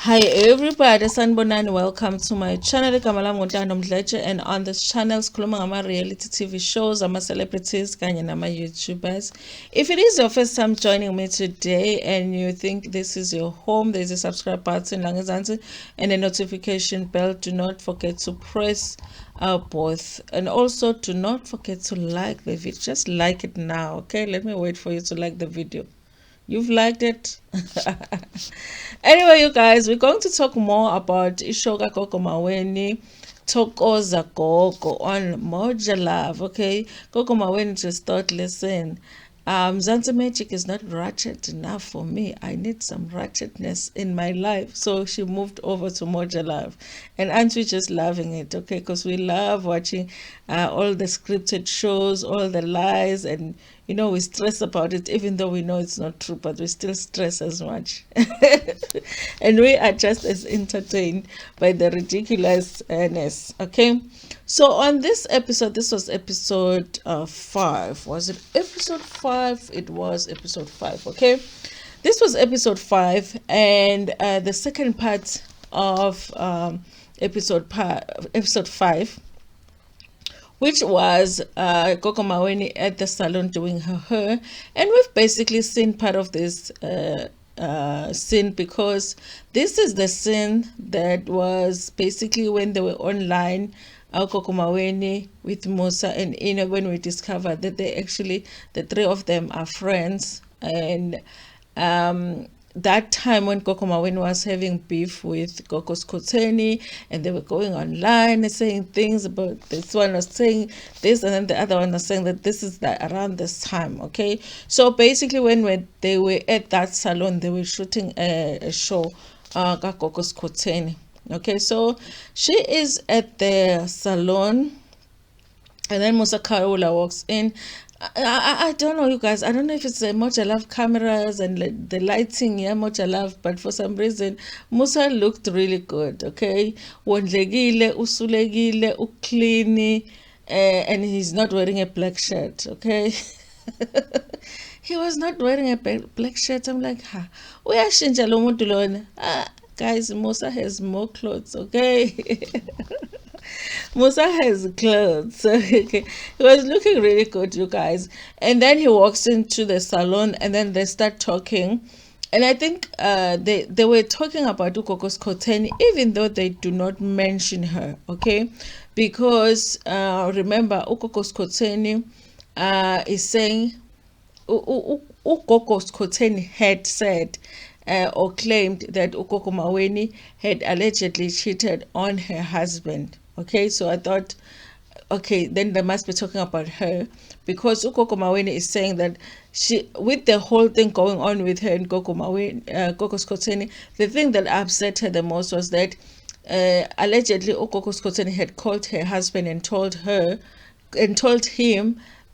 Hi everybody, sanibonani, welcome to my channel. Igama lami Ntando Mdletshe, and on this channel sikhuluma ngama reality TV shows, ama celebrities kanye nama YouTubers. If it is your first time joining me today and you think this is your home, there's a subscribe button langezansi and a notification bell. Do not forget to press both, and also do not forget to like the video. Just like it now, okay? Let me wait for you to like the video. You've liked it. Anyway, you guys, we're going to talk more about Ishoka Gogo Maweni, Thokoza Gogo on Moja Love. Okay, Gogo Maweni just thought, listen, Zanzi Magic is not ratchet enough for me. I need some ratchetness in my life. So she moved over to Moja Love. And aren't we just loving it? Okay, because we love watching all the scripted shows, all the lies, and we stress about it, even though we know it's not true, but we still stress as much. And we are just as entertained by the ridiculousness. Okay. So on this episode, this was episode 5. Was it episode 5? It was episode 5. Okay. This was episode 5, and the second part of episode 5, which was Gogo Maweni at the salon doing her hair. And we've basically seen part of this scene, because this is the scene that was basically when they were online, Gogo Maweni with Musa and Inno, when we discovered that the three of them are friends. And that time when Gogo Maweni was having beef with Gogo's Koteni, and they were going online and saying things about, this one was saying this and then the other one was saying that this is around this time. Okay, so basically when they were at that salon, they were shooting a show, Gogo's Koteni. Okay, so she is at the salon, and then Musa Khawula walks in. I don't know, you guys. I don't know if it's Moja Love cameras and the lighting, yeah, Moja Love, but for some reason, Musa looked really good, okay? Wondlegile, usulegile, uklini, and he's not wearing a black shirt, okay? He was not wearing a black shirt. I'm like, ha, uyashintsha lo muntu lona. Guys, Musa has more clothes, okay? Musa has clothes. So okay. He was looking really good, you guys. And then he walks into the salon, and then they start talking. And I think they were talking about Ugogo's Koteni, even though they do not mention her, okay? Because remember, Ugogo's Koteni is saying, Ugogo's Koteni had said or claimed that Gogo Maweni had allegedly cheated on her husband. Okay, so I thought, okay, then they must be talking about her, because Gogo Maweni is saying that she, with the whole thing going on with her and Gogo Maweni, Gogo's Koteni, the thing that upset her the most was that allegedly Gogo's Koteni had called her husband and told him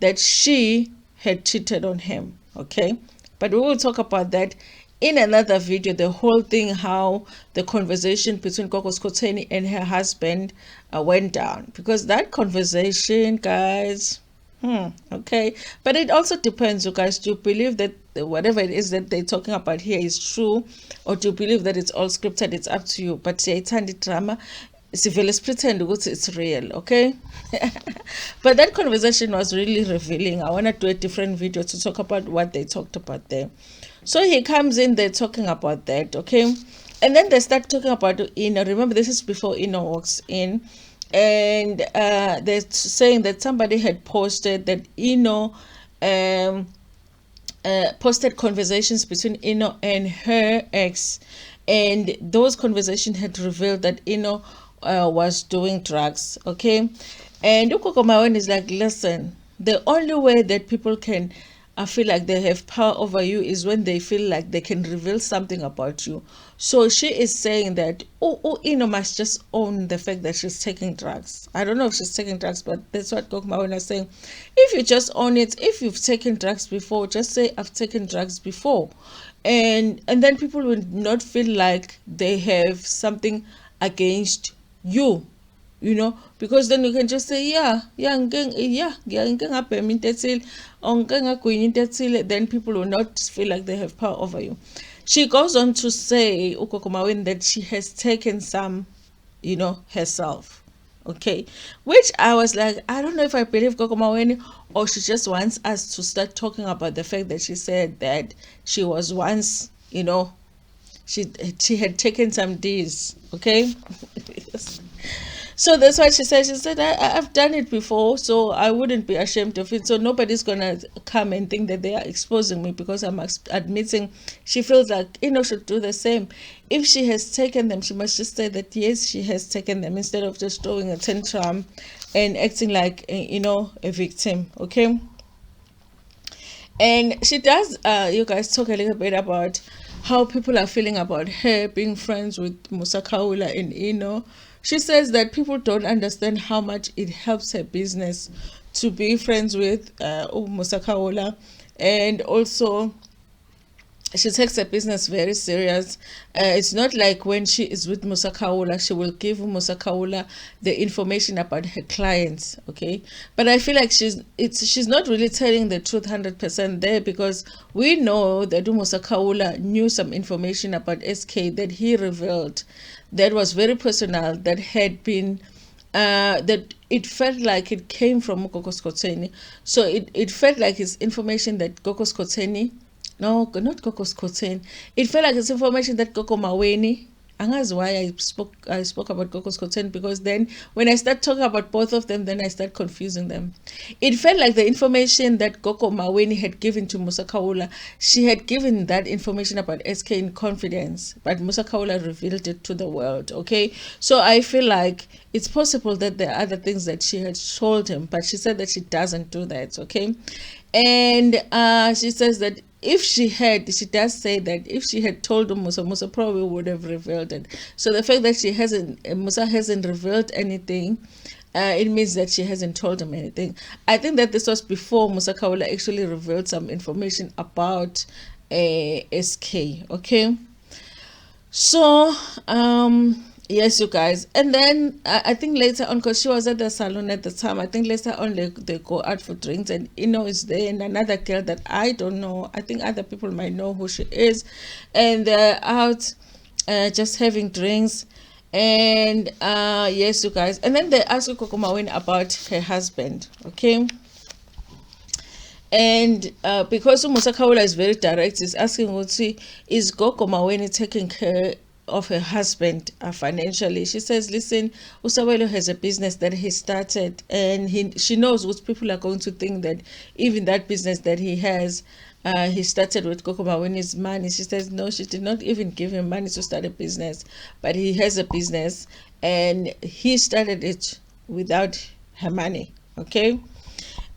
that she had cheated on him. Okay, but we will talk about that in another video, the whole thing, how the conversation between Gogo's Koteni and her husband went down, because that conversation, guys, okay, but it also depends, you guys. Do you believe that whatever it is that they're talking about here is true, or do you believe that it's all scripted? It's up to you. But siyayithanda drama, let's pretend it's real, okay? But that conversation was really revealing. I want to do a different video to talk about what they talked about there. So he comes in, they're talking about that, okay? And then they start talking about Inno. Remember, this is before Inno walks in. And they're saying that somebody had posted that Inno posted conversations between Inno and her ex. And those conversations had revealed that Inno was doing drugs, okay? And Gogo Maweni is like, listen, the only way that people can feel like they have power over you is when they feel like they can reveal something about you. So she is saying that Inno must just own the fact that she's taking drugs. I don't know if she's taking drugs, but that's what Gogo Maweni is saying. If you just own it, if you've taken drugs before, just say I've taken drugs before, and then people will not feel like they have something against you, because then you can just say, then people will not feel like they have power over you. She goes on to say, ugogo Maweni, that she has taken some, herself. Okay, which I was like, I don't know if I believe Gogo Maweni, or she just wants us to start talking about the fact that she said that she was once, she had taken some D's. Okay. So that's what she said. She said, I've done it before, so I wouldn't be ashamed of it. So nobody's going to come and think that they are exposing me because I'm admitting she feels like, should do the same. If she has taken them, she must just say that, yes, she has taken them, instead of just throwing a tantrum and acting like, a victim. Okay. And she does, you guys, talk a little bit about how people are feeling about her being friends with Musa, Khawula, and Inno. She says that people don't understand how much it helps her business to be friends with Musa, Khawula, and also she takes her business very serious. It's not like when she is with Musa Khawula, she will give Musa Khawula the information about her clients, okay? But I feel like she's not really telling the truth 100% there, because we know that Musa Khawula knew some information about SK that he revealed that was very personal, that had been that it felt like it came from Gogo Skoteni. So it felt like it's information that Gogo Skoteni, no, not Gogo Skoteni. It felt like it's information that Gogo Maweni. And that's why I spoke about Gogo Skoteni, because then when I start talking about both of them, then I start confusing them. It felt like the information that Gogo Maweni had given to Musa Khawula, she had given that information about SK in confidence, but Musa Khawula revealed it to the world. Okay, so I feel like it's possible that there are other things that she had told him, but she said that she doesn't do that. Okay, and she says that she does say that if she had told Musa, Musa probably would have revealed it. So the fact that Musa hasn't revealed anything, it means that she hasn't told him anything. I think that this was before Musa Khawula actually revealed some information about SK. Okay, so yes, you guys. And then I think later on, because she was at the salon at the time, I think later on they go out for drinks, and Inno is there, and another girl that I don't know. I think other people might know who she is, and they're out just having drinks. And yes, you guys. And then they ask Gogo Maweni about her husband. Okay. And because Musa Khawula is very direct, he's asking, is Gogo Maweni taking care of her husband financially? She says, listen, Usawelo has a business that he started, and she knows what people are going to think, that even that business that he has, he started with Gogo Maweni's money. She says, no, she did not even give him money to start a business, but he has a business and he started it without her money. Okay.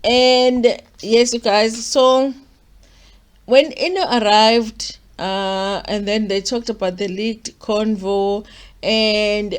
And yes, you guys, so when Inno arrived, and then they talked about the leaked convo, and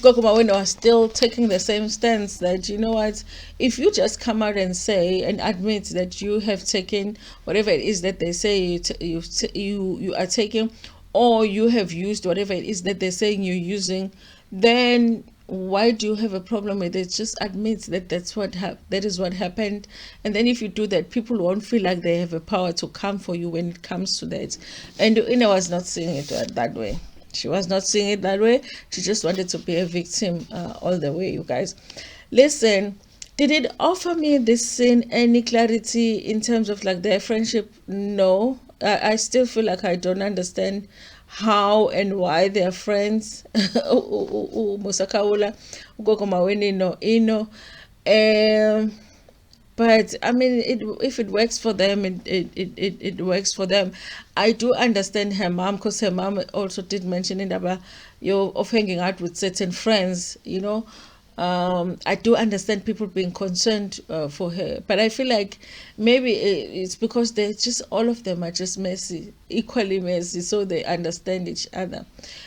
Gogo Maweni was still taking the same stance that, you know what, if you just come out and say and admit that you have taken whatever it is that they say you are taking, or you have used whatever it is that they're saying you're using, then why do you have a problem with it? Just admit that that is what happened, and then if you do that, people won't feel like they have a power to come for you when it comes to that. And Ina was not seeing it that way. She was not seeing it that way. She just wanted to be a victim all the way. You guys, listen. Did it offer me this scene any clarity in terms of like their friendship? No. I still feel like I don't understand how and why they're friends. Musa Khawula, Gogo Maweni, no Inno. But I mean, if it works for them, it works for them. I do understand her mom, because her mom also did mention it about of hanging out with certain friends, I do understand people being concerned for her, but I feel like maybe it's because they're just, all of them are just messy, equally messy, so they understand each other.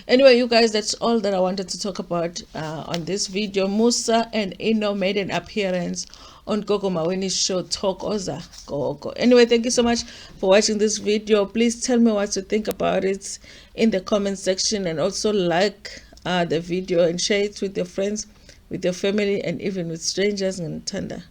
Anyway, you guys, that's all that I wanted to talk about on this video. Musa and Inno made an appearance on Gogo Maweni's show Thokoza Gogo. Anyway, thank you so much for watching this video. Please tell me what you think about it in the comment section, and also like the video and share it with your friends, with your family, and even with strangers. Ntando.